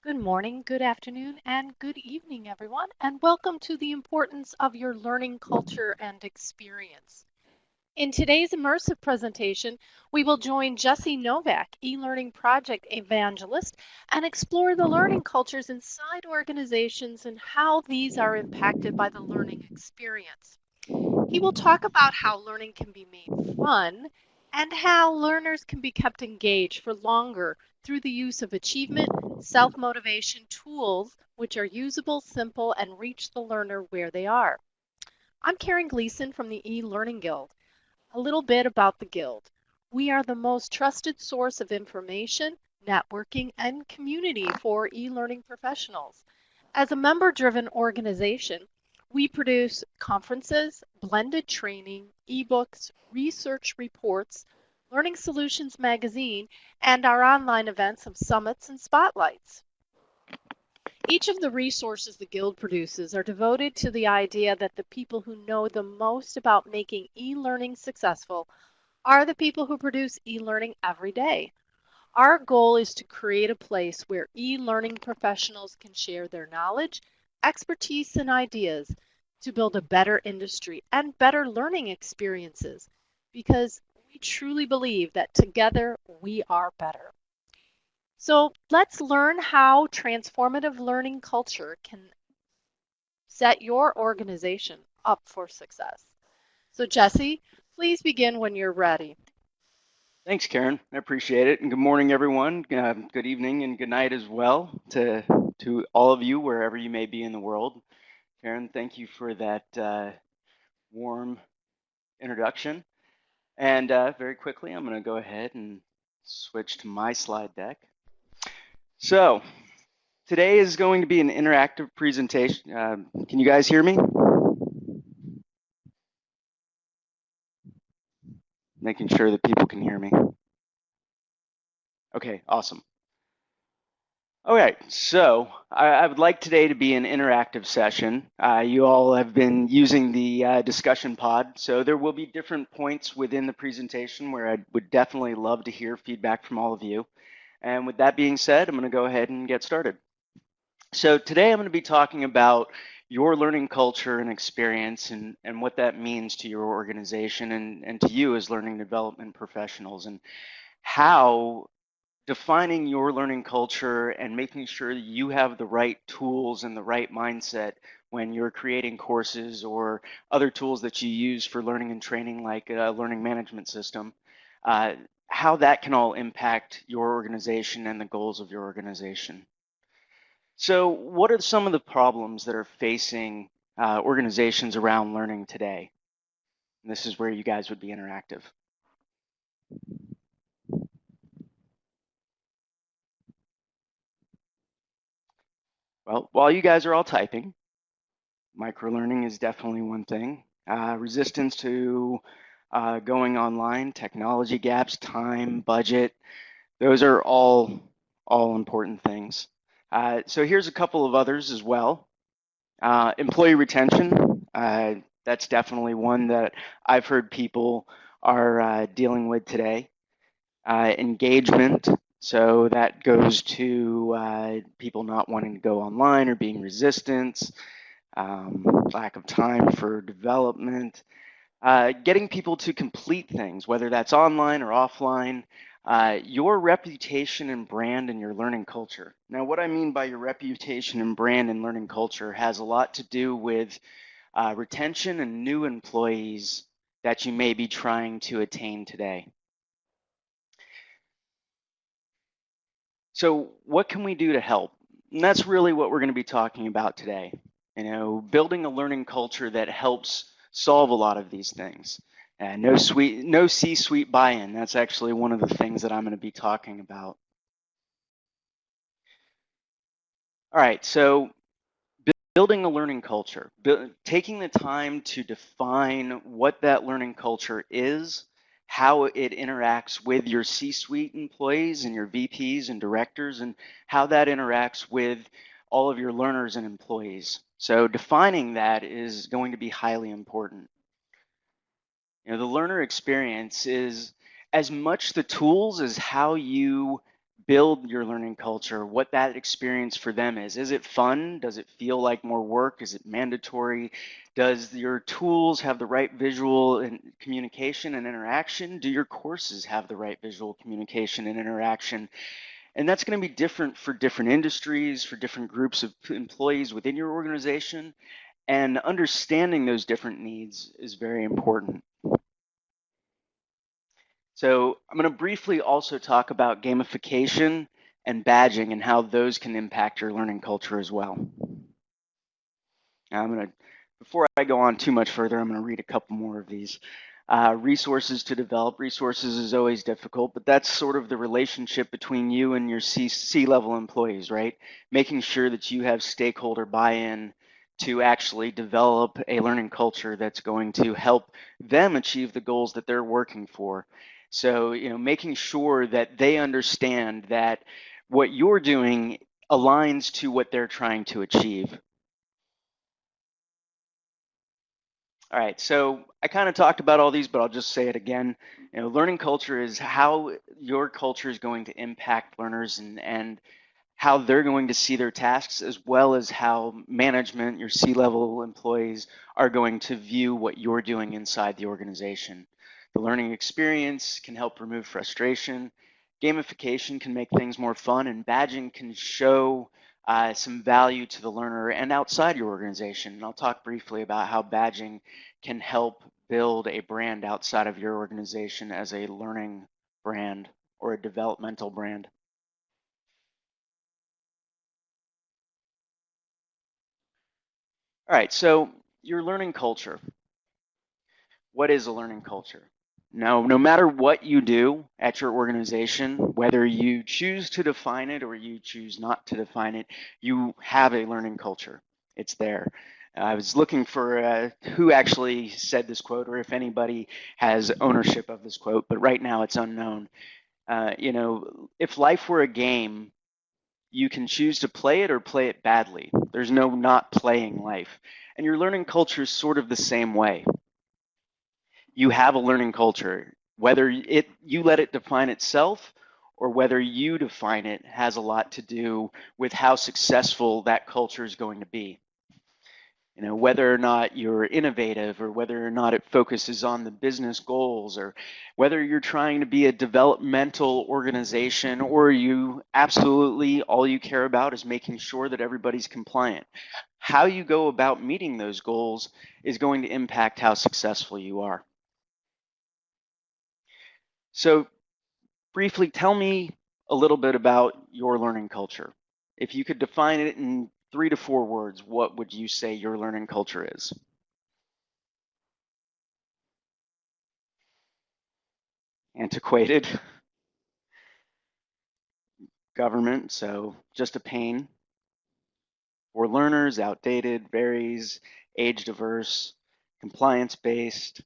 Good morning, good afternoon, and good evening, everyone, and welcome to the importance of your learning culture and experience. In today's immersive presentation, we will join Jesse Novak, eLearning Project Evangelist, and explore the learning cultures inside organizations and how these are impacted by the learning experience. He will talk about how learning can be made fun and how learners can be kept engaged for longer through the use of achievement, self-motivation tools, which are usable, simple, and reach the learner where they are. I'm Karen Gleason from the eLearning Guild. A little bit about the Guild. We are the most trusted source of information, networking, and community for e-learning professionals. As a member-driven organization, we produce conferences, blended training, ebooks, research reports, Learning Solutions magazine, and our online events of summits and spotlights. Each of the resources the Guild produces are devoted to the idea that the people who know the most about making e-learning successful are the people who produce e-learning every day. Our goal is to create a place where e-learning professionals can share their knowledge, expertise, and ideas to build a better industry and better learning experiences because we truly believe that together we are better. So let's learn how transformative learning culture can set your organization up for success. So Jesse, please begin when you're ready. Thanks, Karen. I appreciate it. And good morning, everyone. Good evening and good night as well to all of you, wherever you may be in the world. Karen, thank you for that warm introduction. And very quickly, I'm going to go ahead and switch to my slide deck. So today is going to be an interactive presentation. Can you guys hear me? Making sure that people can hear me. Okay, awesome. Okay, so I would like today to be an interactive session. You all have been using the discussion pod, so there will be different points within the presentation where I would definitely love to hear feedback from all of you. And with that being said, I'm going to go ahead and get started. So today I'm going to be talking about your learning culture and experience and what that means to your organization and to you as learning development professionals and how defining your learning culture and making sure you have the right tools and the right mindset when you're creating courses or other tools that you use for learning and training like a learning management system, uh, how that can all impact your organization and the goals of your organization. So what are some of the problems that are facing organizations around learning today? And this is where you guys would be interactive. Well, while you guys are all typing, microlearning is definitely one thing. Resistance to going online, technology gaps, time, budget, those are all important things. So here's a couple of others as well. Employee retention, that's definitely one that I've heard people are dealing with today. Engagement, so that goes to people not wanting to go online or being resistant, lack of time for development, getting people to complete things, whether that's online or offline, your reputation and brand and your learning culture. Now, what I mean by your reputation and brand and learning culture has a lot to do with retention and new employees that you may be trying to attain today. So what can we do to help? And that's really what we're going to be talking about today. You know, building a learning culture that helps solve a lot of these things. And no C-suite buy-in. That's actually one of the things that I'm going to be talking about. All right, so building a learning culture, taking the time to define what that learning culture is, how it interacts with your C-suite employees and your VPs and directors, and how that interacts with all of your learners and employees. So defining that is going to be highly important. You know, the learner experience is as much the tools as how you build your learning culture, what that experience for them is. Is it fun? Does it feel like more work? Is it mandatory? Does your tools have the right visual and communication and interaction? Do your courses have the right visual communication and interaction? And that's going to be different for different industries, for different groups of employees within your organization. And understanding those different needs is very important. So I'm going to briefly also talk about gamification and badging and how those can impact your learning culture as well. Now before I go on too much further, I'm going to read a couple more of these. Resources to develop. Resources is always difficult, but that's sort of the relationship between you and your C-level employees, right? Making sure that you have stakeholder buy-in to actually develop a learning culture that's going to help them achieve the goals that they're working for. So, making sure that they understand that what you're doing aligns to what they're trying to achieve. All right, so I kind of talked about all these, but I'll just say it again. Learning culture is how your culture is going to impact learners and how they're going to see their tasks, as well as how management, your C-level employees, are going to view what you're doing inside the organization. The learning experience can help remove frustration. Gamification can make things more fun, and badging can show some value to the learner and outside your organization. And I'll talk briefly about how badging can help build a brand outside of your organization as a learning brand or a developmental brand. All right, so your learning culture. What is a learning culture? Now, no matter what you do at your organization, whether you choose to define it or you choose not to define it, you have a learning culture. It's there. I was looking for who actually said this quote or if anybody has ownership of this quote, but right now it's unknown. If life were a game, you can choose to play it or play it badly. There's no not playing life. And your learning culture is sort of the same way. You have a learning culture. Whether you let it define itself or whether you define it has a lot to do with how successful that culture is going to be. Whether or not you're innovative or whether or not it focuses on the business goals or whether you're trying to be a developmental organization or you absolutely all you care about is making sure that everybody's compliant. How you go about meeting those goals is going to impact how successful you are. So briefly, tell me a little bit about your learning culture. If you could define it in 3 to 4 words, what would you say your learning culture is? Antiquated. Government, so just a pain. For learners, outdated, varies, age diverse, compliance based,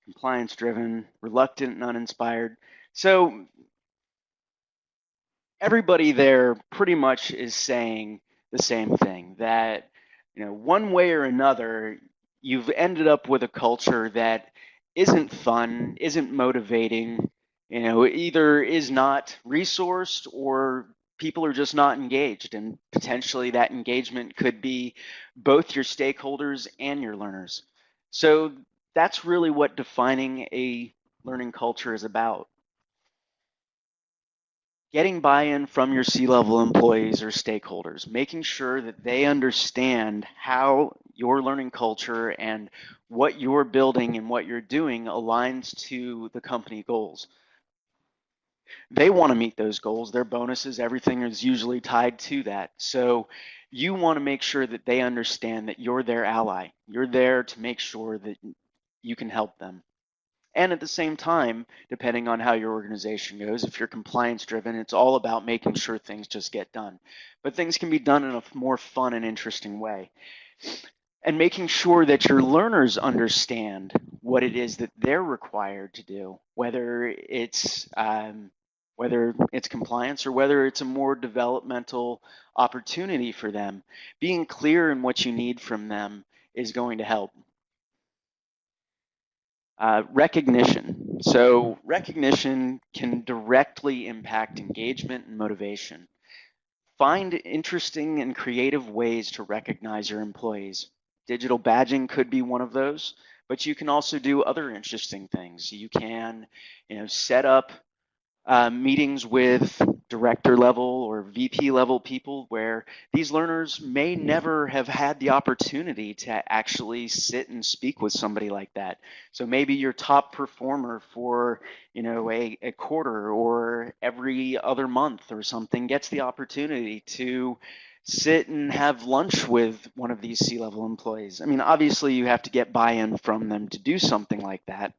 compliance driven, reluctant and uninspired. So everybody there pretty much is saying the same thing, that one way or another you've ended up with a culture that isn't fun, isn't motivating, either is not resourced or people are just not engaged, and potentially that engagement could be both your stakeholders and your learners. So that's really what defining a learning culture is about. Getting buy-in from your C-level employees or stakeholders, making sure that they understand how your learning culture and what you're building and what you're doing aligns to the company goals. They want to meet those goals. Their bonuses, everything is usually tied to that. So you want to make sure that they understand that you're their ally. You're there to make sure that you can help them. And at the same time, depending on how your organization goes, if you're compliance driven, it's all about making sure things just get done. But things can be done in a more fun and interesting way. And making sure that your learners understand what it is that they're required to do, whether it's compliance or whether it's a more developmental opportunity for them. Being clear in what you need from them is going to help. Recognition. So recognition can directly impact engagement and motivation. Find interesting and creative ways to recognize your employees. Digital badging could be one of those, but you can also do other interesting things. You can, set up meetings with director level or VP level people where these learners may never have had the opportunity to actually sit and speak with somebody like that. So maybe your top performer for a quarter or every other month or something gets the opportunity to sit and have lunch with one of these C-level employees. I mean, obviously you have to get buy-in from them to do something like that.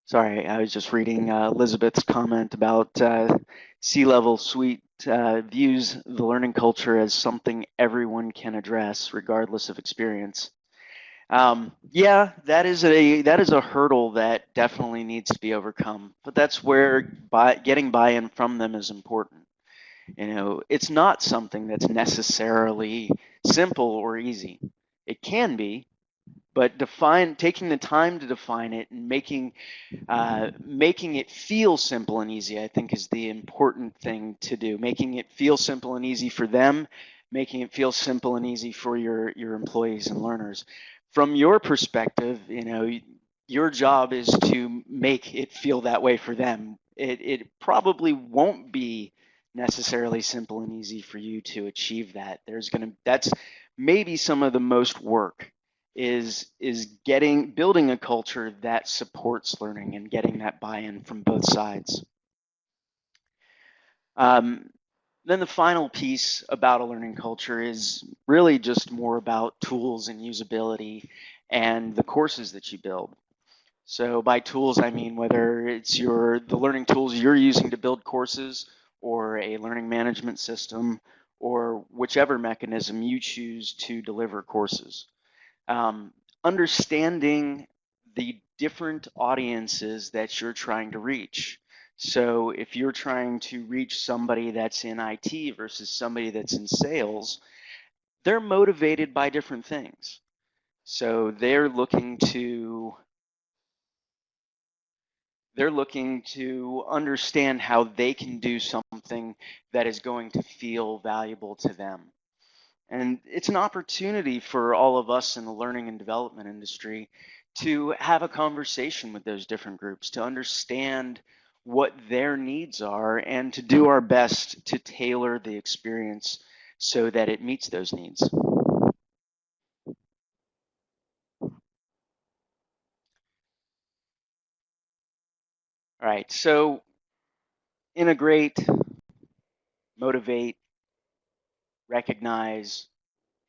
Sorry, I was just reading Elizabeth's comment about C-level suite views the learning culture as something everyone can address regardless of experience. Yeah, that is a hurdle that definitely needs to be overcome. But that's where getting buy-in from them is important. It's not something that's necessarily simple or easy. It can be, but taking the time to define it and making it feel simple and easy, I think, is the important thing to do. Making it feel simple and easy for them, making it feel simple and easy for your employees and learners. From your perspective, your job is to make it feel that way for them. It probably won't be necessarily simple and easy for you to achieve that. That's maybe some of the most work is building a culture that supports learning and getting that buy-in from both sides. Um, then the final piece about a learning culture is really just more about tools and usability and the courses that you build. So by tools, I mean whether it's the learning tools you're using to build courses or a learning management system or whichever mechanism you choose to deliver courses. um, Understanding the different audiences that you're trying to reach. So if you're trying to reach somebody that's in IT versus somebody that's in sales, they're motivated by different things. So they're looking to understand how they can do something that is going to feel valuable to them. And it's an opportunity for all of us in the learning and development industry to have a conversation with those different groups, to understand what their needs are, and to do our best to tailor the experience so that it meets those needs. All right, so integrate, motivate, recognize,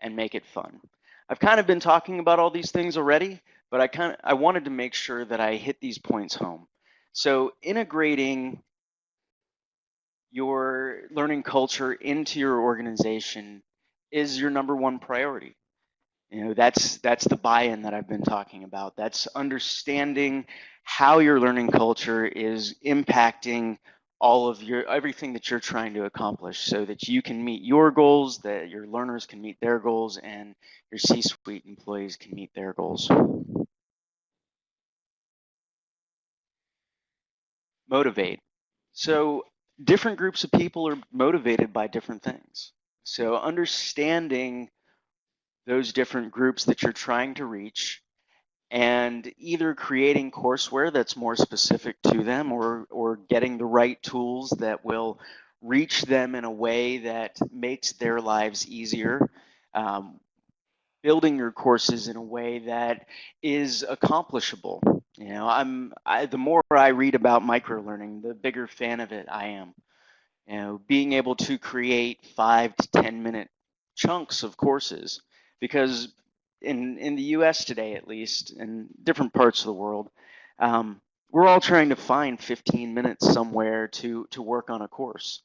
and make it fun. I've kind of been talking about all these things already, but I wanted to make sure that I hit these points home. So integrating your learning culture into your organization is your number one priority. That's the buy-in that I've been talking about. That's understanding how your learning culture is impacting all of everything that you're trying to accomplish so that you can meet your goals, that your learners can meet their goals, and your C-suite employees can meet their goals. Motivate. So different groups of people are motivated by different things. So understanding those different groups that you're trying to reach and either creating courseware that's more specific to them or getting the right tools that will reach them in a way that makes their lives easier. Um, Building your courses in a way that is accomplishable. The more I read about microlearning, the bigger fan of it I am. Being able to create 5 to 10 minute chunks of courses, because in the US today, at least, in different parts of the world, we're all trying to find 15 minutes somewhere to work on a course.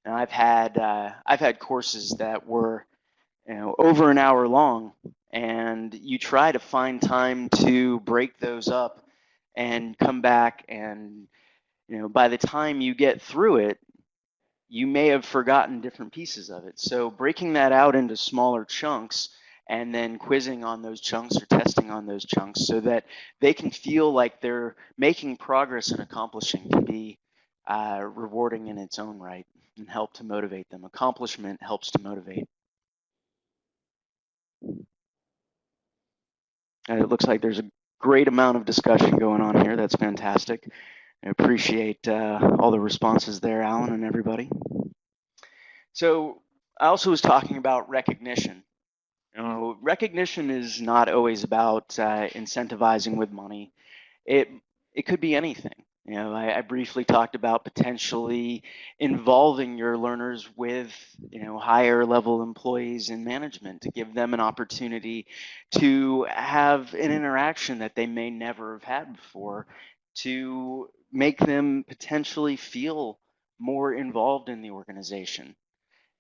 And I've had courses that were over an hour long, and you try to find time to break those up and come back, and by the time you get through it, you may have forgotten different pieces of it. So breaking that out into smaller chunks and then quizzing on those chunks or testing on those chunks so that they can feel like they're making progress and accomplishing can be rewarding in its own right and help to motivate them. Accomplishment helps to motivate. And it looks like there's a great amount of discussion going on here. That's fantastic. I appreciate all the responses there, Alan and everybody. So I also was talking about recognition. You know, recognition is not always about incentivizing with money. It it could be anything. You know, I briefly talked about potentially involving your learners with, you know, higher level employees in management to give them an opportunity to have an interaction that they may never have had before, to make them potentially feel more involved in the organization.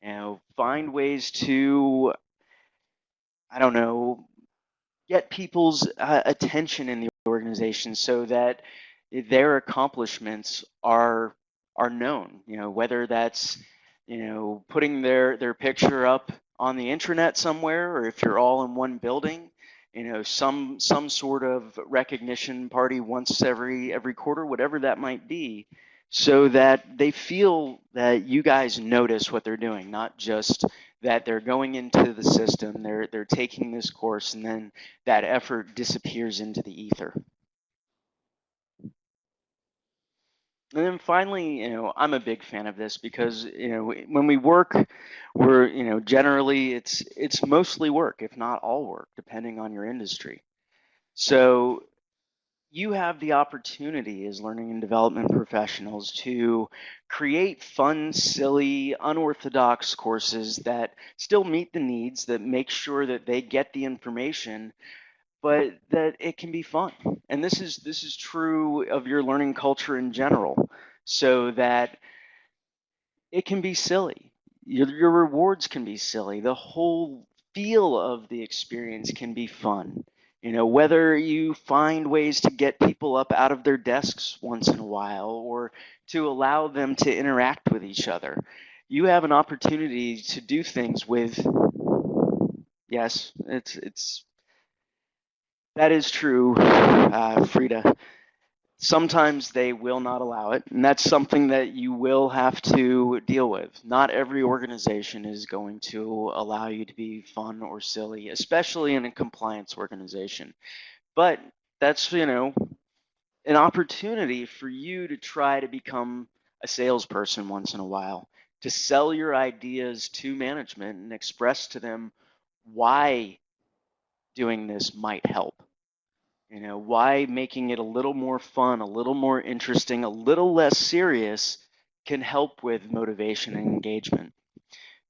You know, find ways to, I don't know, get people's attention in the organization so that their accomplishments are known. You know, whether that's, you know, putting their picture up on the intranet somewhere, or if you're all in one building, you know, some sort of recognition party once every quarter, whatever that might be, so that they feel that you guys notice what they're doing, not just that they're going into the system, they're taking this course, and then that effort disappears into the ether. And then finally, you know, I'm a big fan of this because, you know, when we work, we're, you know, generally it's mostly work, if not all work, depending on your industry. So you have the opportunity as learning and development professionals to create fun, silly, unorthodox courses that still meet the needs, that make sure that they get the information, but that it can be fun. And this is true of your learning culture in general, so that it can be silly. Your rewards can be silly. The whole feel of the experience can be fun. You know, whether you find ways to get people up out of their desks once in a while or to allow them to interact with each other, you have an opportunity to do things with, yes, it's that is true, Frida. Sometimes they will not allow it, and that's something that you will have to deal with. Not every organization is going to allow you to be fun or silly, especially in a compliance organization. But that's, you know, an opportunity for you to try to become a salesperson once in a while, to sell your ideas to management and express to them why doing this might help. You know, why making it a little more fun, a little more interesting, a little less serious can help with motivation and engagement,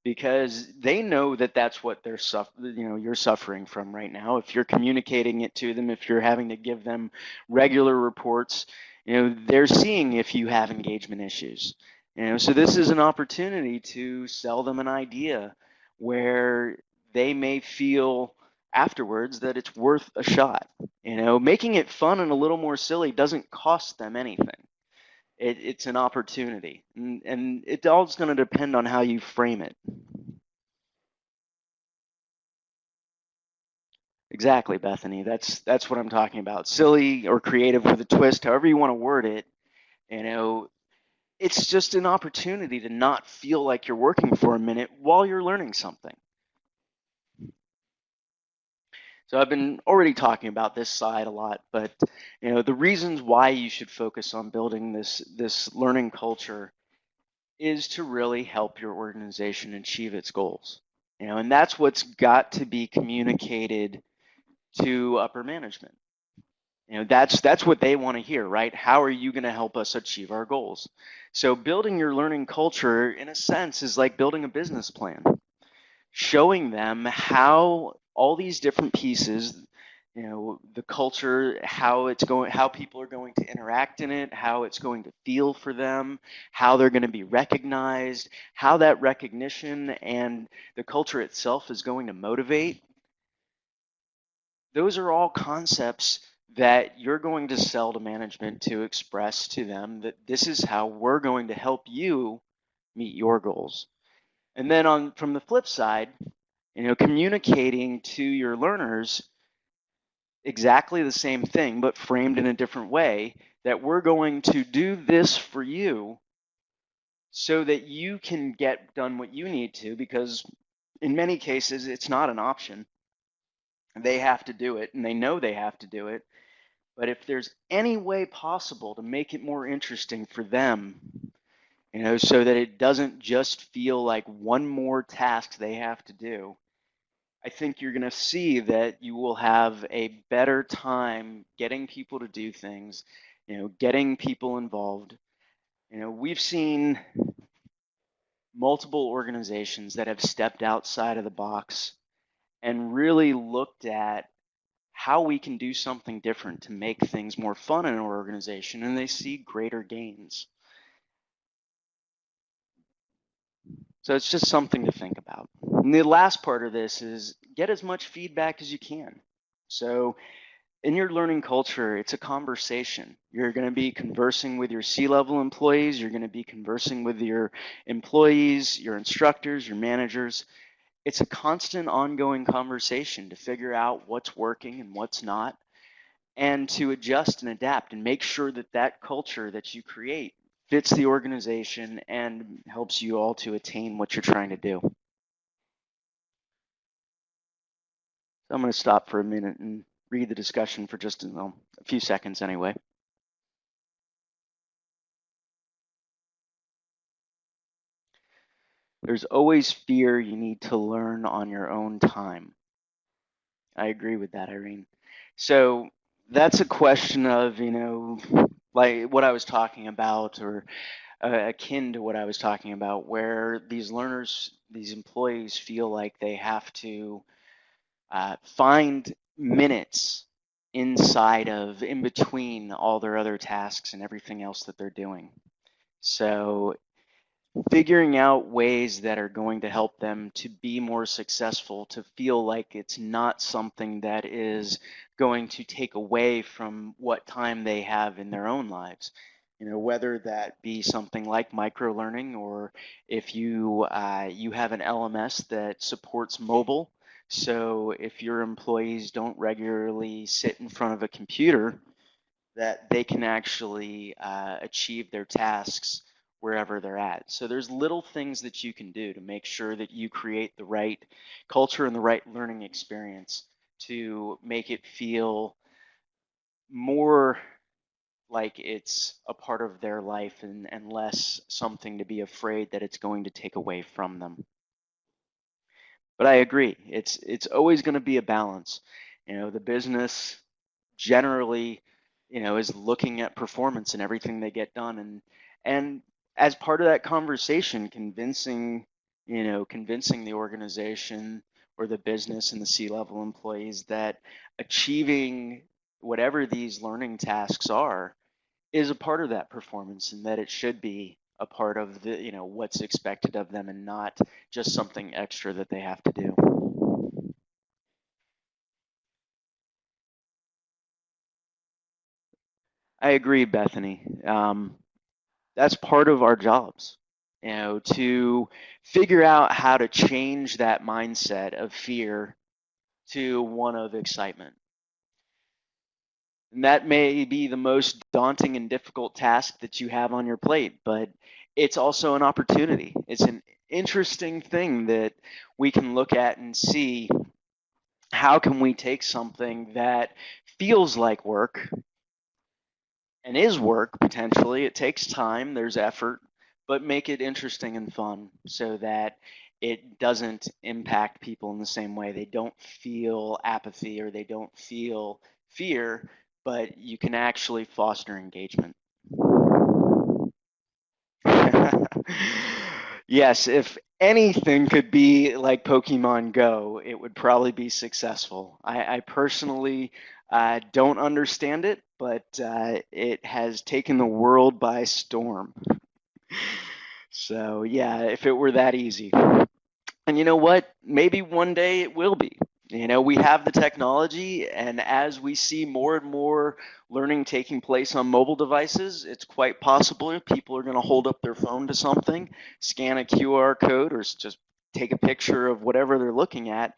because they know that that's what you're suffering from right now. If you're communicating it to them, if you're having to give them regular reports, you know, they're seeing if you have engagement issues. You know, so this is an opportunity to sell them an idea where they may feel afterwards that it's worth a shot. You know, making it fun and a little more silly doesn't cost them anything. It's an opportunity, and it all is going to depend on how you frame it. Exactly, Bethany. That's what I'm talking about. Silly or creative with a twist, however you want to word it. You know, it's just an opportunity to not feel like you're working for a minute while you're learning something. So I've been already talking about this side a lot, but you know, the reasons why you should focus on building this learning culture is to really help your organization achieve its goals. You know, and that's what's got to be communicated to upper management. You know, that's what they want to hear, right? How are you going to help us achieve our goals? So building your learning culture, in a sense, is like building a business plan, showing them how all these different pieces, you know, the culture, how it's going, how people are going to interact in it, how it's going to feel for them, how they're going to be recognized, how that recognition and the culture itself is going to motivate. Those are all concepts that you're going to sell to management to express to them that this is how we're going to help you meet your goals. And then on from the flip side, communicating to your learners exactly the same thing, but framed in a different way, that we're going to do this for you so that you can get done what you need to, because in many cases, it's not an option. They have to do it, and they know they have to do it. But if there's any way possible to make it more interesting for them, so that it doesn't just feel like one more task they have to do, I think you're going to see that you will have a better time getting people to do things, getting people involved. We've seen multiple organizations that have stepped outside of the box and really looked at how we can do something different to make things more fun in our organization, and they see greater gains. So it's just something to think about. And the last part of this is get as much feedback as you can. So in your learning culture, it's a conversation. You're going to be conversing with your C-level employees. You're going to be conversing with your employees, your instructors, your managers. It's a constant ongoing conversation to figure out what's working and what's not, and to adjust and adapt and make sure that that culture that you create fits the organization and helps you all to attain what you're trying to do. So I'm going to stop for a minute and read the discussion for just a few seconds anyway. There's always fear you need to learn on your own time. I agree with that, Irene. So that's a question of, like what I was talking about, or akin to what I was talking about, where these learners, these employees feel like they have to find minutes in between all their other tasks and everything else that they're doing. So figuring out ways that are going to help them to be more successful, to feel like it's not something that is going to take away from what time they have in their own lives. Whether that be something like micro learning, or if you have an LMS that supports mobile. So if your employees don't regularly sit in front of a computer, that they can actually achieve their tasks wherever they're at. So there's little things that you can do to make sure that you create the right culture and the right learning experience to make it feel more like it's a part of their life, and less something to be afraid that it's going to take away from them. But I agree, it's always going to be a balance. The business generally, is looking at performance and everything they get done, and as part of that conversation, convincing the organization or the business and the C-level employees that achieving whatever these learning tasks are is a part of that performance, and that it should be a part of the, what's expected of them, and not just something extra that they have to do. I agree, Bethany. That's part of our jobs, to figure out how to change that mindset of fear to one of excitement. And that may be the most daunting and difficult task that you have on your plate, but it's also an opportunity. It's an interesting thing that we can look at and see, how can we take something that feels like work and is work potentially. It takes time, there's effort, but make it interesting and fun so that it doesn't impact people in the same way. They don't feel apathy or they don't feel fear, but you can actually foster engagement. Yes, if anything could be like Pokemon Go, it would probably be successful. I personally don't understand it, but it has taken the world by storm. So, yeah, if it were that easy. And you know what? Maybe one day it will be. We have the technology, and as we see more and more learning taking place on mobile devices, it's quite possible people are going to hold up their phone to something, scan a QR code, or just take a picture of whatever they're looking at,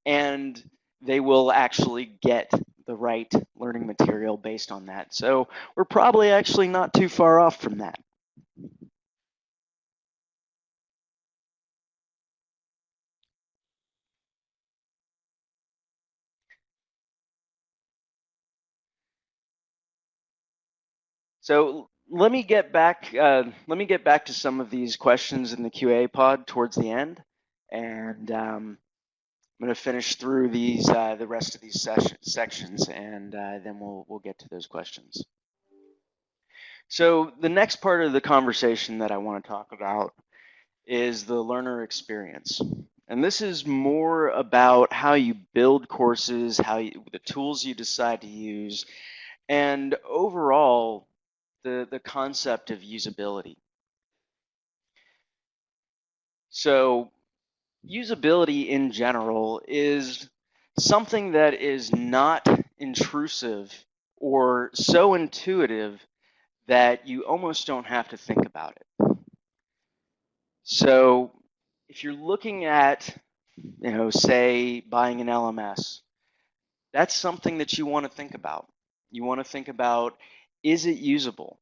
and they will actually get the right learning material based on that. So we're probably actually not too far off from that. So let me get back. To some of these questions in the QA pod towards the end, and I'm going to finish through these the rest of these sections, and then we'll get to those questions. So the next part of the conversation that I want to talk about is the learner experience. And this is more about how you build courses, the tools you decide to use, and overall the concept of usability. So usability in general is something that is not intrusive or so intuitive that you almost don't have to think about it. So if you're looking at, say buying an LMS, that's something that you want to think about. You want to think about, is it usable?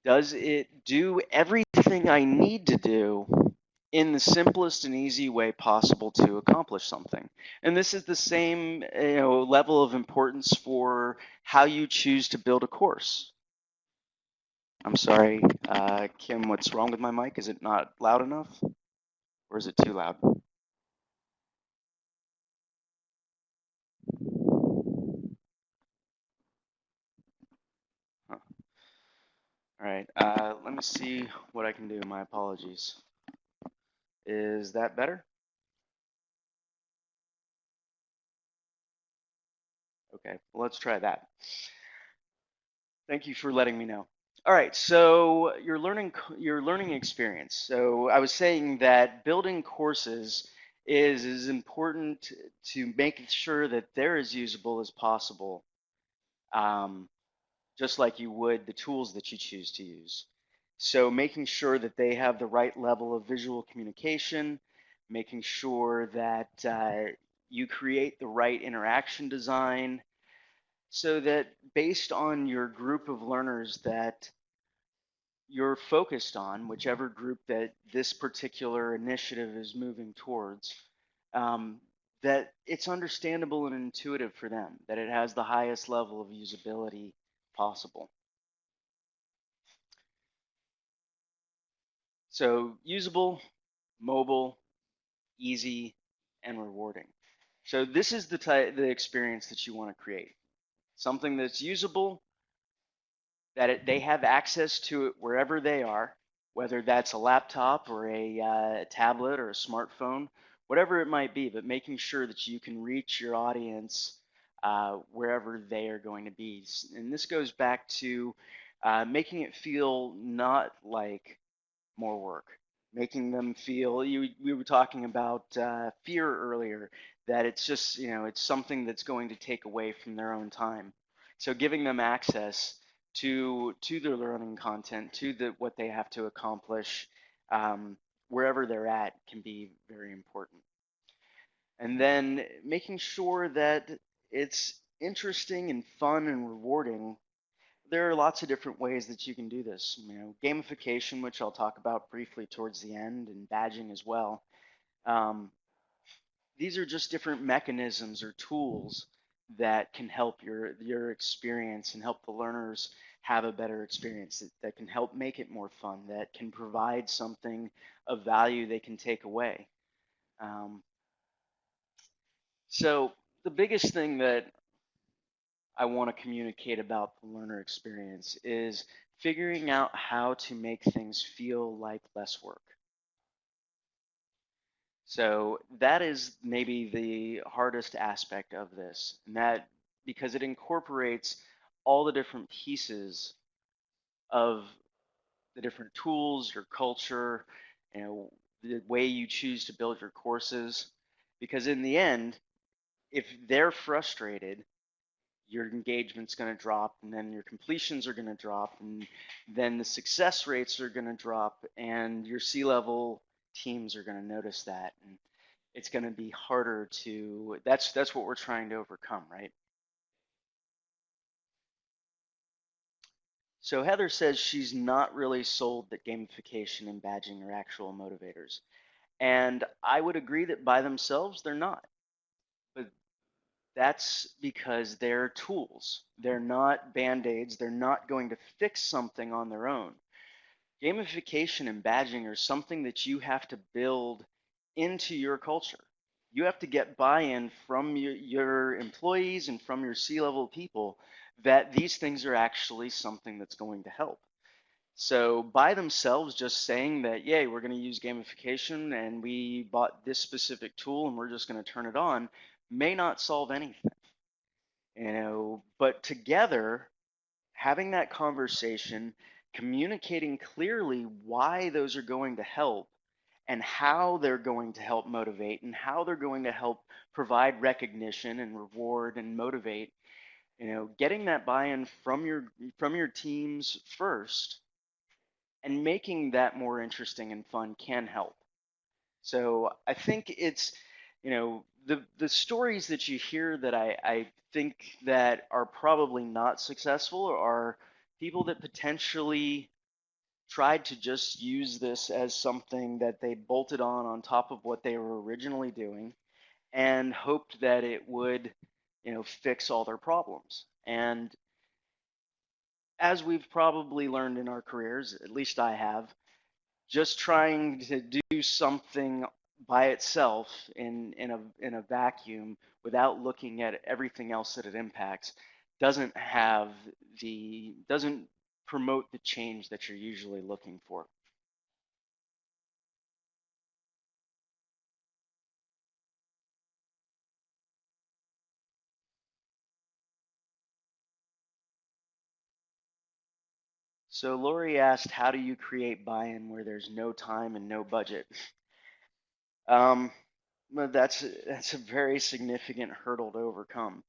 Does it do everything I need to do in the simplest and easy way possible to accomplish something? And this is the same, level of importance for how you choose to build a course. I'm sorry, Kim, what's wrong with my mic? Is it not loud enough? Or is it too loud? Huh. All right, let me see what I can do. My apologies. Is that better? Okay, well, let's try that. Thank you for letting me know. All right, so your learning experience. So I was saying that building courses is important to make sure that they're as usable as possible, um, just like you would the tools that you choose to use. So making sure that they have the right level of visual communication, making sure that you create the right interaction design, so that based on your group of learners that you're focused on, whichever group that this particular initiative is moving towards, um, that it's understandable and intuitive for them, that it has the highest level of usability possible. So usable, mobile, easy, and rewarding. So this is the experience that you want to create. Something that's usable, that they have access to it wherever they are, whether that's a laptop or a tablet or a smartphone, whatever it might be, but making sure that you can reach your audience wherever they are going to be. And this goes back to making it feel not like more work, making them feel, we were talking about fear earlier, that it's just, it's something that's going to take away from their own time. So giving them access to their learning content, to what they have to accomplish, wherever they're at, can be very important. And then making sure that it's interesting and fun and rewarding. There are lots of different ways that you can do this. Gamification, which I'll talk about briefly towards the end, and badging as well. Um, these are just different mechanisms or tools that can help your experience and help the learners have a better experience, that can help make it more fun, that can provide something of value they can take away. Um, so the biggest thing that I want to communicate about the learner experience is figuring out how to make things feel like less work. So that is maybe the hardest aspect of this, and that because it incorporates all the different pieces of the different tools, your culture, the way you choose to build your courses. Because in the end, if they're frustrated, your engagement's going to drop, and then your completions are going to drop, and then the success rates are going to drop, and your C-level teams are going to notice that, and it's going to be harder to. That's what we're trying to overcome, right? So Heather says she's not really sold that gamification and badging are actual motivators. And I would agree that by themselves, they're not. But that's because they're tools. They're not band-aids. They're not going to fix something on their own. Gamification and badging are something that you have to build into your culture. You have to get buy-in from your employees and from your C-level people that these things are actually something that's going to help. So by themselves, just saying that, yay, we're going to use gamification and we bought this specific tool and we're just going to turn it on, may not solve anything, but together, having that conversation, communicating clearly why those are going to help and how they're going to help motivate and how they're going to help provide recognition and reward and motivate, getting that buy-in from your teams first and making that more interesting and fun can help. So I think it's, the stories that you hear that I think that are probably not successful are people that potentially tried to just use this as something that they bolted on top of what they were originally doing and hoped that it would, fix all their problems. And as we've probably learned in our careers, at least I have, just trying to do something by itself in a vacuum without looking at everything else that it impacts doesn't promote the change that you're usually looking for. So Lori asked, how do you create buy-in where there's no time and no budget? Um, well, that's a very significant hurdle to overcome.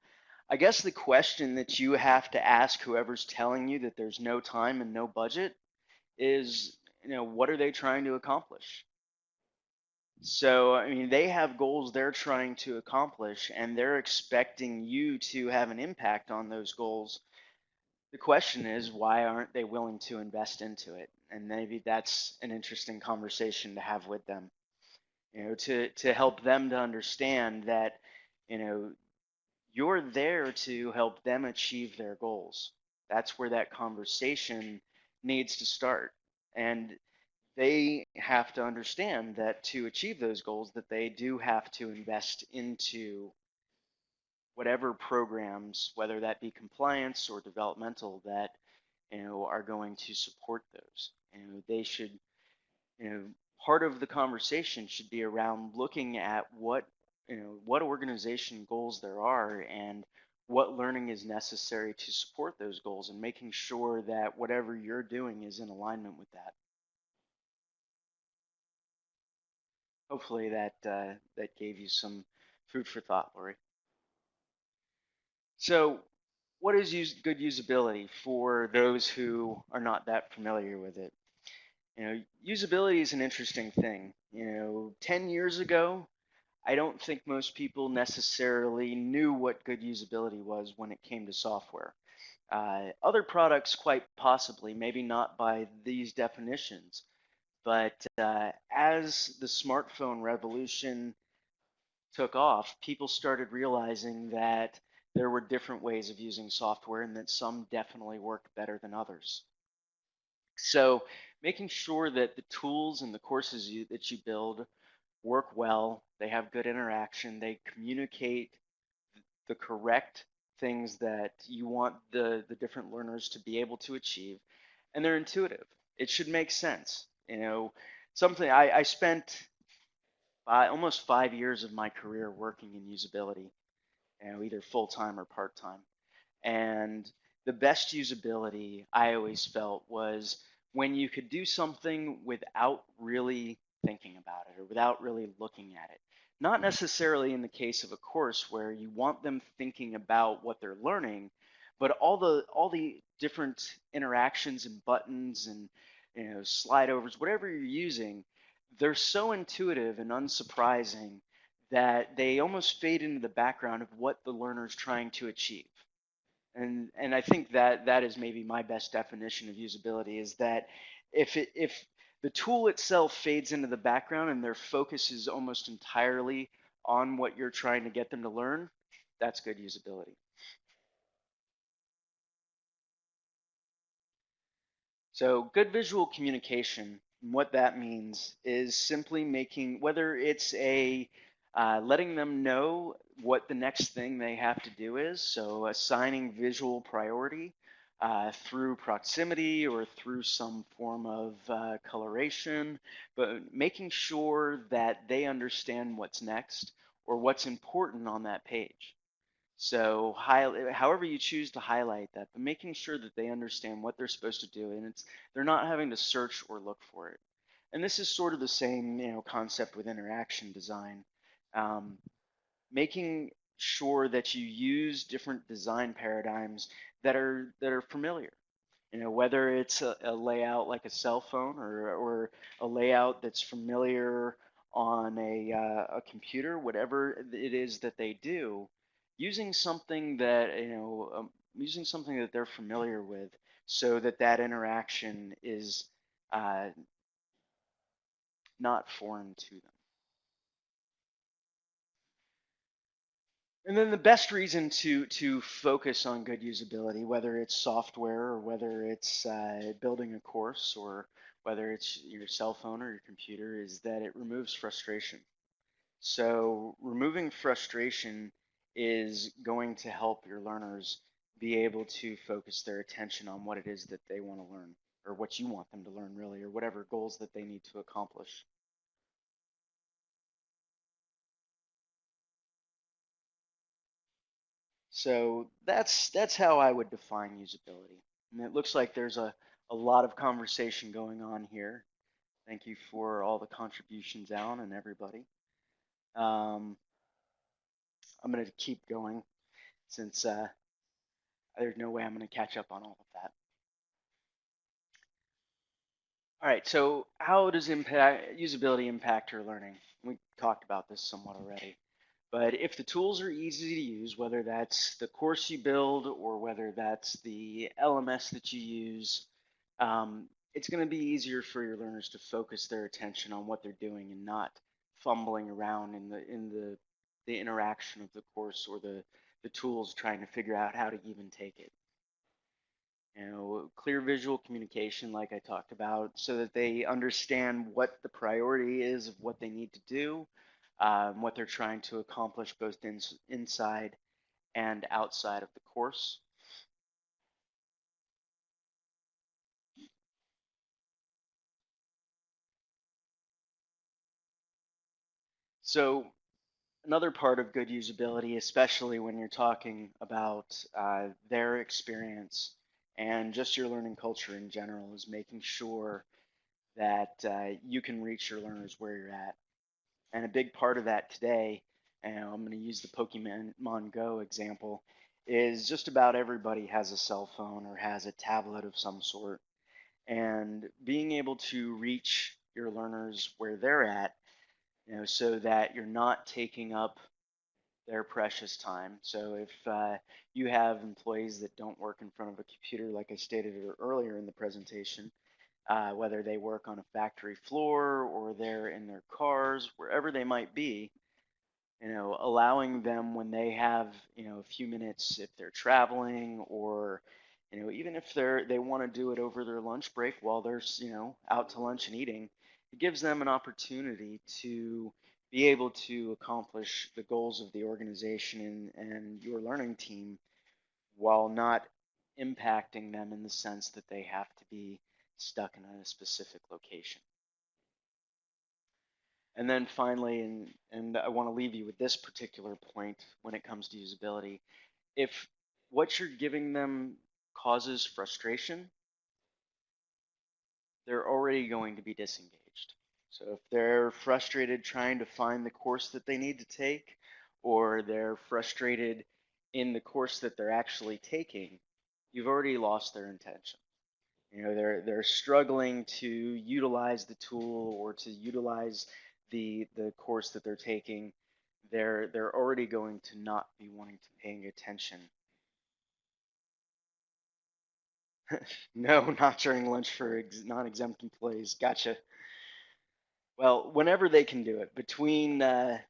I guess the question that you have to ask whoever's telling you that there's no time and no budget is, what are they trying to accomplish? So, I mean, they have goals they're trying to accomplish, and they're expecting you to have an impact on those goals. The question is, why aren't they willing to invest into it? And maybe that's an interesting conversation to have with them, to help them to understand that, you know, you're there to help them achieve their goals. That's where that conversation needs to start. And they have to understand that to achieve those goals, that they do have to invest into whatever programs, whether that be compliance or developmental, that are going to support those. They should, you know, part of the conversation should be around looking at what organization goals there are and what learning is necessary to support those goals and making sure that whatever you're doing is in alignment with that. Hopefully that gave you some food for thought, Lori. So, what is good usability for those who are not that familiar with it? Usability is an interesting thing. 10 years ago, I don't think most people necessarily knew what good usability was when it came to software. Other products, quite possibly, maybe not by these definitions, but as the smartphone revolution took off, people started realizing that there were different ways of using software and that some definitely work better than others. So making sure that the tools and the courses that you build work well, they have good interaction, they communicate the correct things that you want the different learners to be able to achieve, and they're intuitive. It should make sense. Something I spent almost 5 years of my career working in usability, either full time or part time. And the best usability I always felt was when you could do something without really thinking about it or without really looking at it. Not necessarily in the case of a course where you want them thinking about what they're learning, but all the different interactions and buttons and slide overs, whatever you're using, they're so intuitive and unsurprising that they almost fade into the background of what the learner's trying to achieve. And I think that that is maybe my best definition of usability is that if the tool itself fades into the background and their focus is almost entirely on what you're trying to get them to learn, that's good usability. So good visual communication, what that means is simply making, whether it's a letting them know what the next thing they have to do is, so assigning visual priority through proximity or through some form of coloration, but making sure that they understand what's next or what's important on that page. So however you choose to highlight that, but making sure that they understand what they're supposed to do, and they're not having to search or look for it. And this is sort of the same, concept with interaction design. Um, Making sure that you use different design paradigms that are familiar. Whether it's a layout like a cell phone or a layout that's familiar on a computer, whatever it is that they do, using something that, using something that they're familiar with so that that interaction is uh, not foreign to them. And then the best reason to focus on good usability, whether it's software or whether it's building a course or whether it's your cell phone or your computer, is that it removes frustration. So removing frustration is going to help your learners be able to focus their attention on what it is that they want to learn or what you want them to learn really, or whatever goals that they need to accomplish. So that's how I would define usability. And it looks like there's a lot of conversation going on here. Thank you for all the contributions, Alan, and everybody. Um, I'm going to keep going since there's no way I'm going to catch up on all of that. All right, so how does usability impact your learning? We talked about this somewhat already. But if the tools are easy to use, whether that's the course you build or whether that's the LMS that you use, it's going to be easier for your learners to focus their attention on what they're doing and not fumbling around in the interaction of the course or the tools trying to figure out how to even take it. Clear visual communication, like I talked about, so that they understand what the priority is of what they need to do, what they're trying to accomplish both inside and outside of the course. So another part of good usability, especially when you're talking about their experience and just your learning culture in general, is making sure that you can reach your learners where you're at. And a big part of that today, and I'm going to use the Pokemon Go example, is just about everybody has a cell phone or has a tablet of some sort. And being able to reach your learners where they're at, so that you're not taking up their precious time. So if you have employees that don't work in front of a computer, like I stated earlier in the presentation, whether they work on a factory floor or they're in their cars, wherever they might be, allowing them when they have, a few minutes if they're traveling or, even if they want to do it over their lunch break while they're, out to lunch and eating, it gives them an opportunity to be able to accomplish the goals of the organization and your learning team while not impacting them in the sense that they have to be stuck in a specific location. And then finally, and I want to leave you with this particular point when it comes to usability. If what you're giving them causes frustration, they're already going to be disengaged. So if they're frustrated trying to find the course that they need to take, or they're frustrated in the course that they're actually taking, you've already lost their intention. They're struggling to utilize the tool or to utilize the course that they're taking. They're already going to not be wanting to paying attention. No, not during lunch for non-exempt employees. Gotcha. Well, whenever they can do it, between their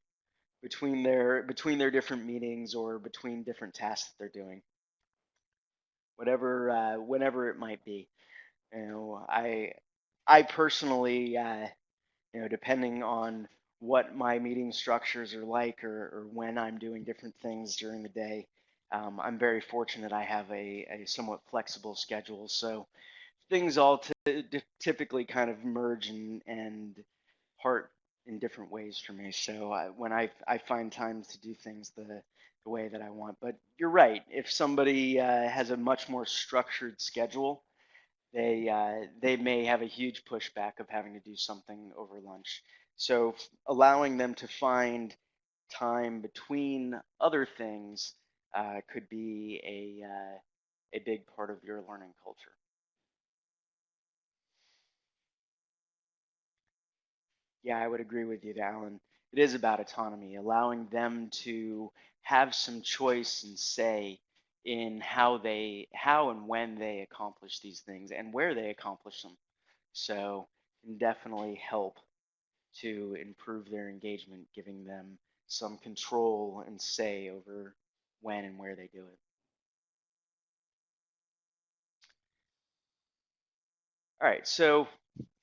different meetings or between different tasks that they're doing, whenever it might be. You know, I personally, depending on what my meeting structures are like or when I'm doing different things during the day, I'm very fortunate I have a somewhat flexible schedule. So things all typically kind of merge and part in different ways for me. So when I find times to do things the way that I want. But you're right. If somebody has a much more structured schedule, they may have a huge pushback of having to do something over lunch. So allowing them to find time between other things could be a big part of your learning culture. Yeah, I would agree with you, Alan. It is about autonomy, allowing them to have some choice and say in how and when they accomplish these things and where they accomplish them. So it can definitely help to improve their engagement, giving them some control and say over when and where they do it. All right, so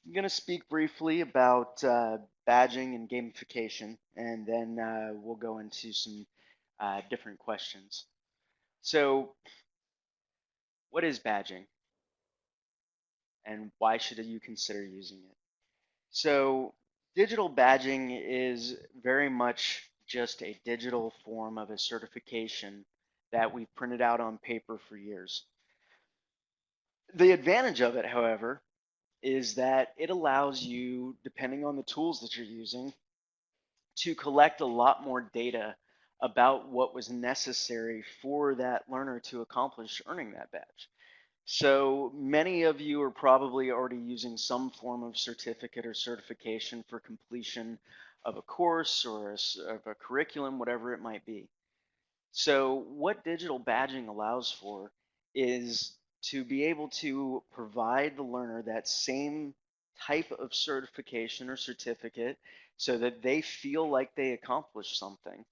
I'm going to speak briefly about badging and gamification, and then we'll go into some different questions. So, what is badging, and why should you consider using it? So, digital badging is very much just a digital form of a certification that we've printed out on paper for years. The advantage of it, however, is that it allows you, depending on the tools that you're using, to collect a lot more data about what was necessary for that learner to accomplish earning that badge. So many of you are probably already using some form of certificate or certification for completion of a course or of a curriculum, whatever it might be. So what digital badging allows for is to be able to provide the learner that same type of certification or certificate so that they feel like they accomplished something,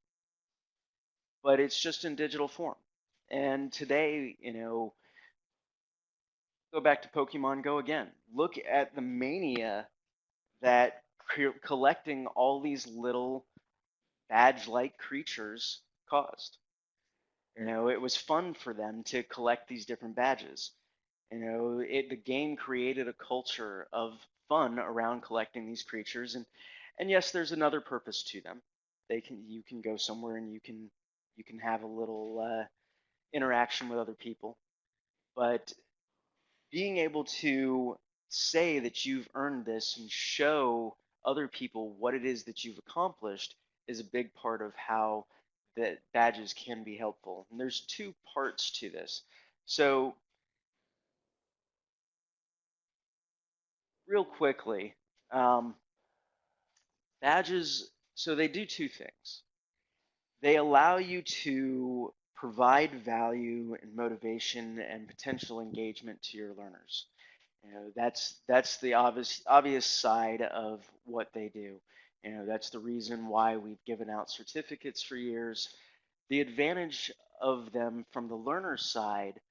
but it's just in digital form. And today, go back to Pokemon Go again. Look at the mania that collecting all these little badge-like creatures caused. It was fun for them to collect these different badges. The game created a culture of fun around collecting these creatures, and yes, there's another purpose to them. You can go somewhere and you can have a little interaction with other people, but being able to say that you've earned this and show other people what it is that you've accomplished is a big part of how that badges can be helpful. And there's two parts to this. So real quickly, um, badges, so they do two things. They allow you to provide value and motivation and potential engagement to your learners. That's the obvious side of what they do. That's the reason why we've given out certificates for years. The advantage of them from the learner side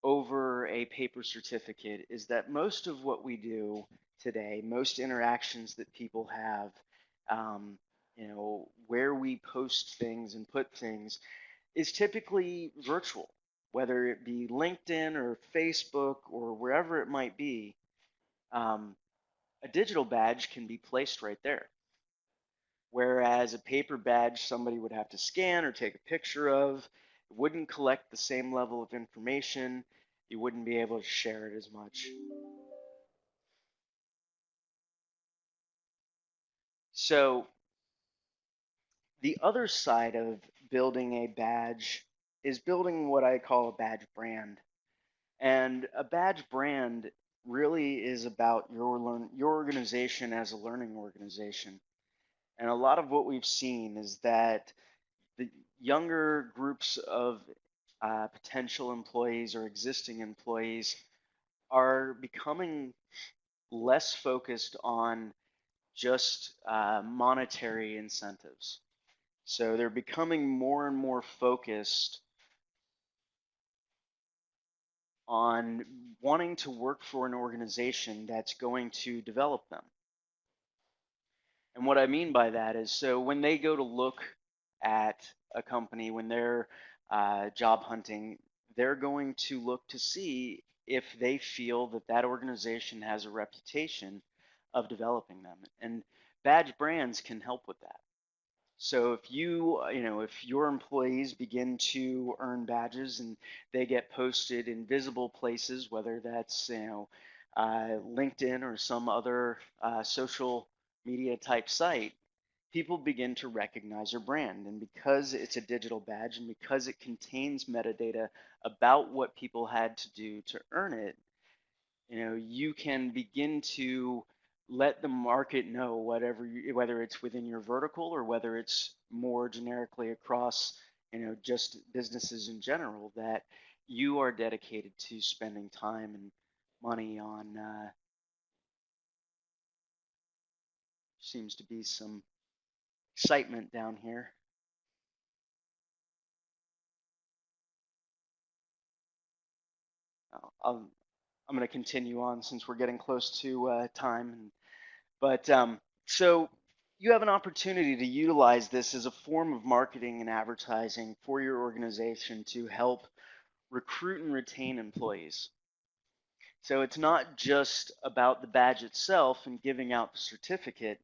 over a paper certificate is that most of what we do today, most interactions that people have, um, where we post things and put things is typically virtual, whether it be LinkedIn or Facebook or wherever it might be. Um, a digital badge can be placed right there. Whereas a paper badge, somebody would have to scan or take a picture of. It wouldn't collect the same level of information. You wouldn't be able to share it as much. So the other side of building a badge is building what I call a badge brand. And a badge brand really is about your organization as a learning organization. And a lot of what we've seen is that the younger groups of potential employees or existing employees are becoming less focused on just monetary incentives. So they're becoming more and more focused on wanting to work for an organization that's going to develop them. And what I mean by that is, so when they go to look at a company, when they're job hunting, they're going to look to see if they feel that that organization has a reputation of developing them. And badge brands can help with that. So if if your employees begin to earn badges and they get posted in visible places, whether that's, LinkedIn or some other social media type site, people begin to recognize your brand. And because it's a digital badge and because it contains metadata about what people had to do to earn it, you can begin to let the market know whether it's within your vertical or whether it's more generically across, just businesses in general, that you are dedicated to spending time and money on, seems to be some excitement down here. I'll, I'm going to continue on since we're getting close to time. But so you have an opportunity to utilize this as a form of marketing and advertising for your organization to help recruit and retain employees. So it's not just about the badge itself and giving out the certificate,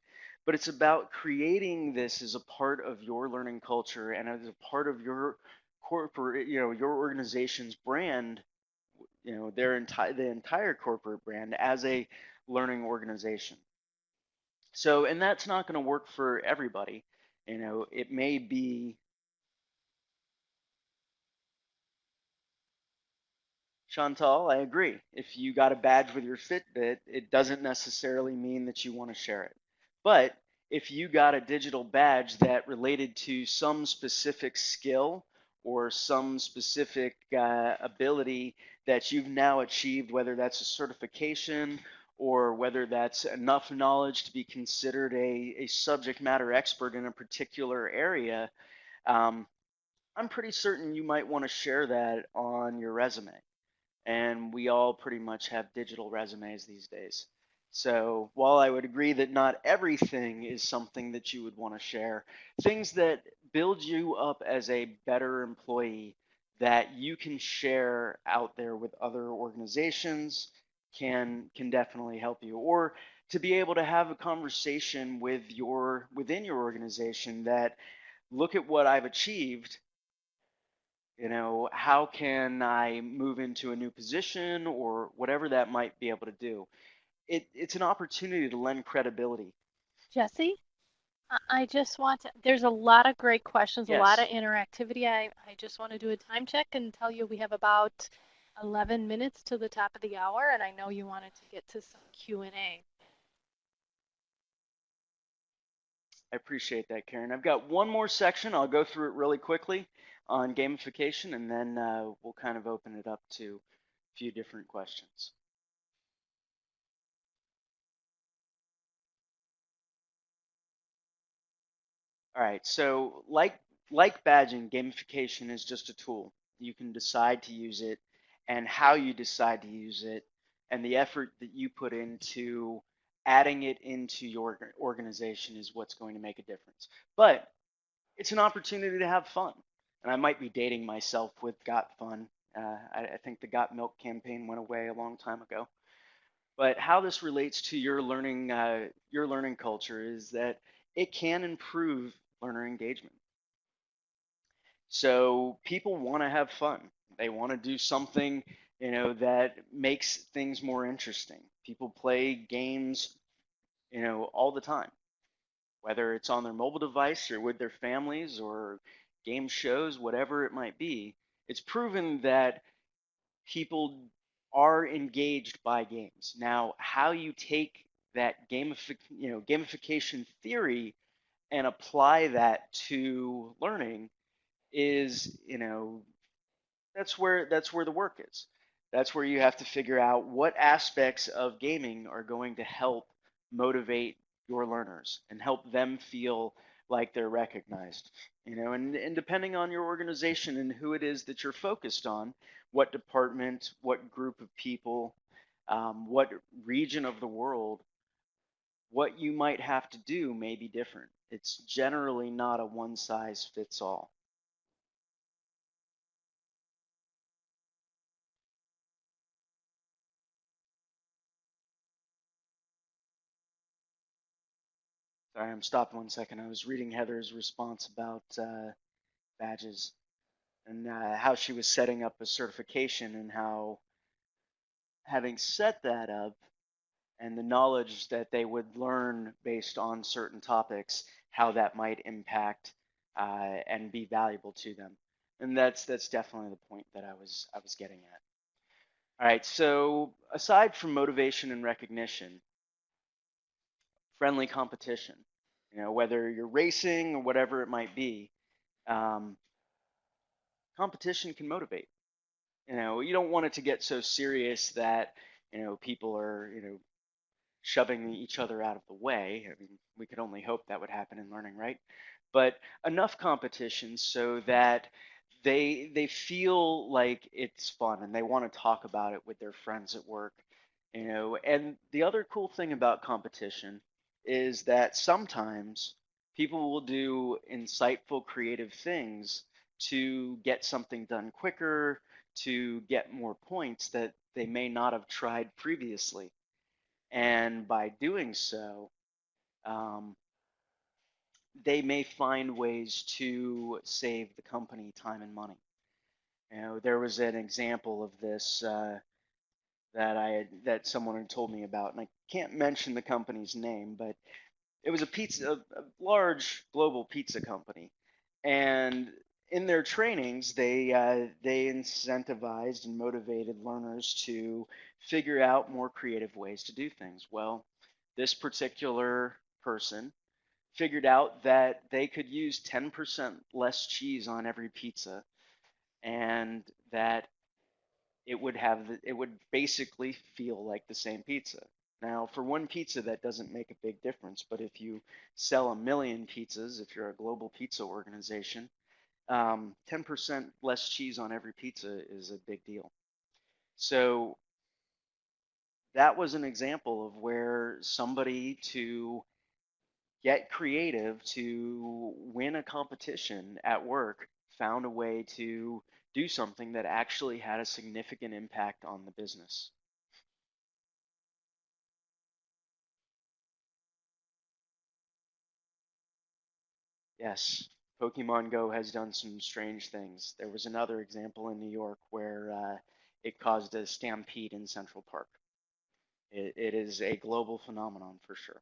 but it's about creating this as a part of your learning culture and as a part of your corporate, your organization's brand, the entire corporate brand as a learning organization. So, and that's not going to work for everybody. It may be, Chantal, I agree. If you got a badge with your Fitbit, it doesn't necessarily mean that you want to share it. But if you got a digital badge that related to some specific skill or some specific ability that you've now achieved, whether that's a certification or whether that's enough knowledge to be considered a subject matter expert in a particular area, um, I'm pretty certain you might want to share that on your resume, and we all pretty much have digital resumes these days. So while I would agree that not everything is something that you would want to share, things that build you up as a better employee that you can share out there with other organizations can definitely help you. Or to be able to have a conversation within your organization that, look at what I've achieved, how can I move into a new position or whatever that might be able to do. It's an opportunity to lend credibility. Jesse, I just want to, there's a lot of great questions, a lot of Yes, interactivity. I just want to do a time check and tell you we have about 11 minutes to the top of the hour, and I know you wanted to get to some Q&A. I appreciate that, Karen. I've got one more section. I'll go through it really quickly on gamification, and then we'll kind of open it up to a few different questions. All right, so like badging, gamification is just a tool. You can decide to use it, and how you decide to use it, and the effort that you put into adding it into your organization is what's going to make a difference. But it's an opportunity to have fun. And I might be dating myself with Got Fun. I think the Got Milk campaign went away a long time ago. But how this relates to your learning culture is that it can improve learner engagement. So people want to have fun. They want to do something, that makes things more interesting. People play games, all the time, whether it's on their mobile device or with their families or game shows, whatever it might be. It's proven that people are engaged by games. Now, how you take that gamification theory and apply that to learning is, that's where the work is. That's where you have to figure out what aspects of gaming are going to help motivate your learners and help them feel like they're recognized. And depending on your organization and who it is that you're focused on, what department, what group of people, what region of the world, what you might have to do may be different. It's generally not a one size fits all. Sorry, I'm stopped 1 second. I was reading Heather's response about badges and how she was setting up a certification and how having set that up and the knowledge that they would learn based on certain topics, how that might impact and be valuable to them. And that's definitely the point that I was getting at. All right, so aside from motivation and recognition, friendly competition, whether you're racing or whatever it might be, um, competition can motivate. You don't want it to get so serious that, people are, shoving each other out of the way. I mean, we could only hope that would happen in learning, right? But enough competition so that they feel like it's fun and they want to talk about it with their friends at work. And the other cool thing about competition is that sometimes people will do insightful, creative things to get something done quicker, to get more points that they may not have tried previously. And by doing so, um, they may find ways to save the company time and money. There was an example of this that someone had told me about, and I can't mention the company's name, but it was a large global pizza company, and in their trainings, they incentivized and motivated learners to figure out more creative ways to do things. Well, this particular person figured out that they could use 10% less cheese on every pizza, and that it would basically feel like the same pizza. Now, for one pizza, that doesn't make a big difference, but if you sell 1 million pizzas, if you're a global pizza organization, 10% less cheese on every pizza is a big deal. So that was an example of where somebody to get creative to win a competition at work found a way to do something that actually had a significant impact on the business. Yes, Pokemon Go has done some strange things. There was another example in New York where it caused a stampede in Central Park. It is a global phenomenon for sure.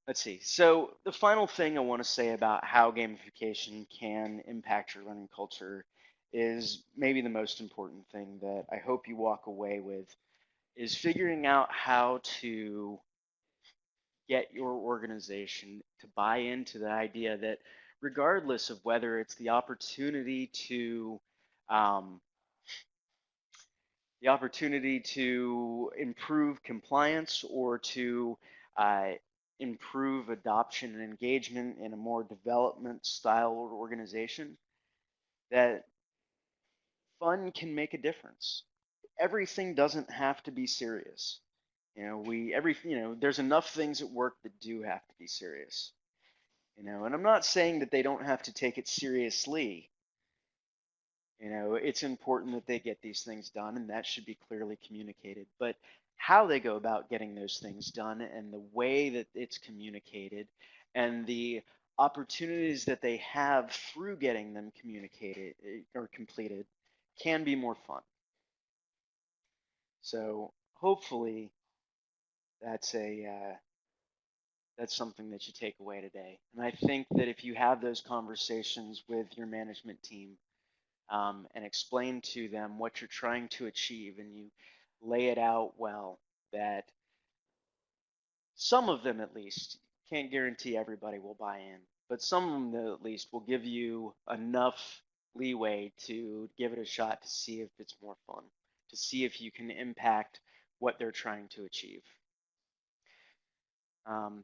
Let's see. So the final thing I want to say about how gamification can impact your learning culture is maybe the most important thing that I hope you walk away with is figuring out how to get your organization to buy into the idea that regardless of whether it's um, the opportunity to improve compliance or to uh, improve adoption and engagement in a more development style organization, that fun can make a difference. Everything doesn't have to be serious. There's enough things at work that do have to be serious. And I'm not saying that they don't have to take it seriously. It's important that they get these things done, and that should be clearly communicated. But how they go about getting those things done and the way that it's communicated and the opportunities that they have through getting them communicated or completed can be more fun. So hopefully that's that's something that you take away today. And I think that if you have those conversations with your management team, and explain to them what you're trying to achieve, and you lay it out well, that some of them at least, can't guarantee everybody will buy in, but some of them at least will give you enough leeway to give it a shot to see if it's more fun, to see if you can impact what they're trying to achieve. Um,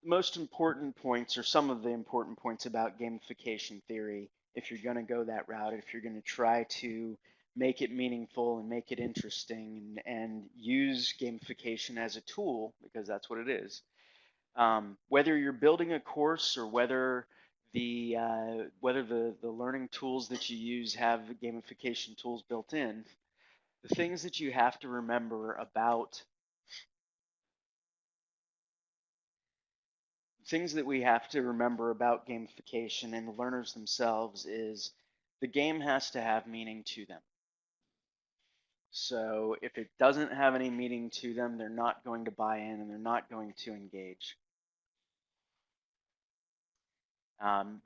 most important points, or some of the important points about gamification theory, if you're going to go that route, if you're going to try to make it meaningful and make it interesting and use gamification as a tool, because that's what it is. Whether you're building a course or whether the learning tools that you use have gamification tools built in, the things that you have to remember about things that we have to remember about gamification and the learners themselves is the game has to have meaning to them. So if it doesn't have any meaning to them, they're not going to buy in and they're not going to engage.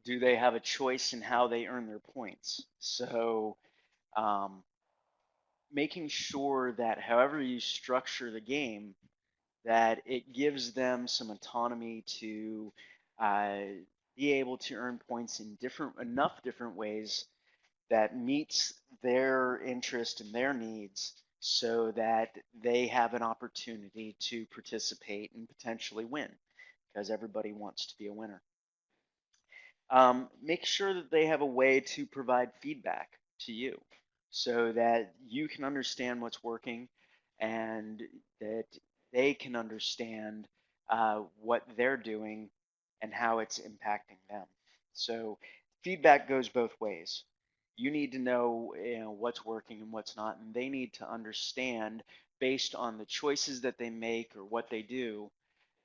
Do they have a choice in how they earn their points? So um, making sure that however you structure the game, that it gives them some autonomy to uh, be able to earn points in enough different ways that meets their interest and their needs so that they have an opportunity to participate and potentially win, because everybody wants to be a winner. Make sure that they have a way to provide feedback to you so that you can understand what's working and that they can understand what they're doing and how it's impacting them. So feedback goes both ways. You need to know, what's working and what's not, and they need to understand based on the choices that they make or what they do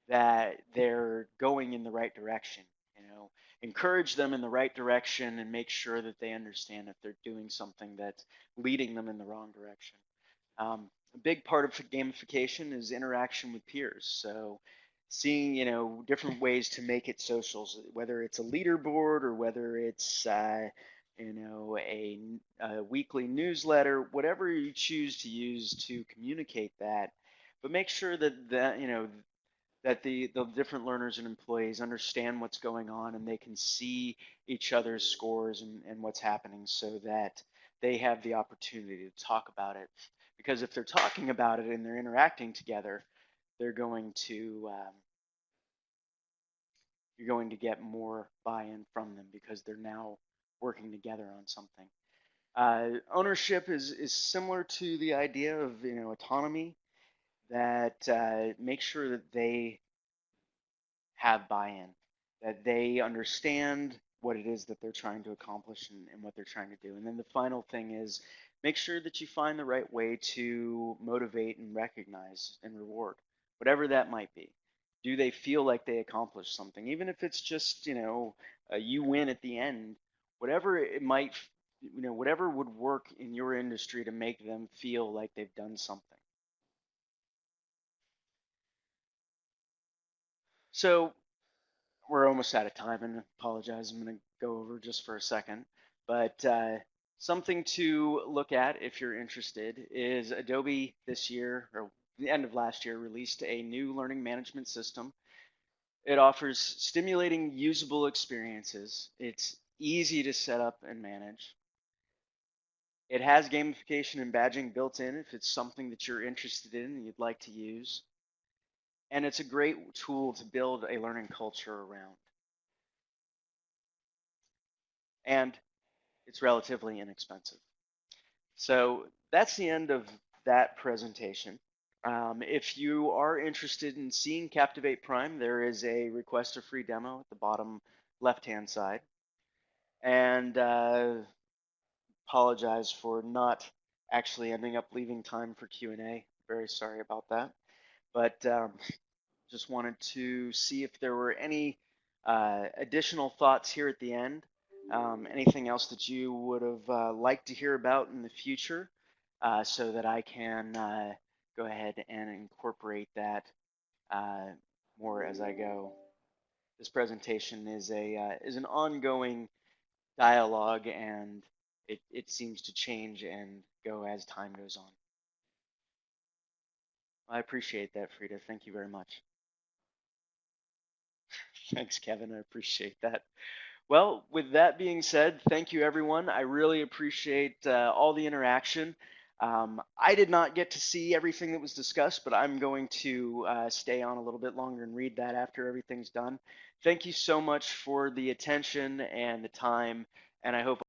that they're going in the right direction. You know, encourage them in the right direction and make sure that they understand if they're doing something that's leading them in the wrong direction. A big part of gamification is interaction with peers. So seeing, different ways to make it socials, whether it's a leaderboard or whether it's, a weekly newsletter, whatever you choose to use to communicate that. But make sure that the different learners and employees understand what's going on and they can see each other's scores and what's happening so that they have the opportunity to talk about it. Because if they're talking about it and they're interacting together, they're going to you're going to get more buy-in from them because they're now working together on something. Ownership is similar to the idea of autonomy, that make sure that they have buy-in, that they understand what it is that they're trying to accomplish and what they're trying to do. And then the final thing is make sure that you find the right way to motivate and recognize and reward, whatever that might be. Do they feel like they accomplished something? Even if it's just, you win at the end, whatever it might, whatever would work in your industry to make them feel like they've done something. So we're almost out of time, and I apologize, I'm going to go over just for a second. But something to look at if you're interested is Adobe this year, or the end of last year, released a new learning management system. It offers stimulating, usable experiences. It's easy to set up and manage. It has gamification and badging built in if it's something that you're interested in and you'd like to use. And it's a great tool to build a learning culture around. And it's relatively inexpensive. So that's the end of that presentation. If you are interested in seeing Captivate Prime, there is a request a free demo at the bottom left-hand side. And apologize for not actually ending up leaving time for Q&A. Very sorry about that. But just wanted to see if there were any additional thoughts here at the end. Anything else that you would have liked to hear about in the future, so that I can go ahead and incorporate that more as I go. This presentation is an ongoing dialogue, and it seems to change and go as time goes on. I appreciate that, Frida. Thank you very much. Thanks, Kevin. I appreciate that. Well, with that being said, thank you everyone. I really appreciate all the interaction. I did not get to see everything that was discussed, but I'm going to stay on a little bit longer and read that after everything's done. Thank you so much for the attention and the time, and I hope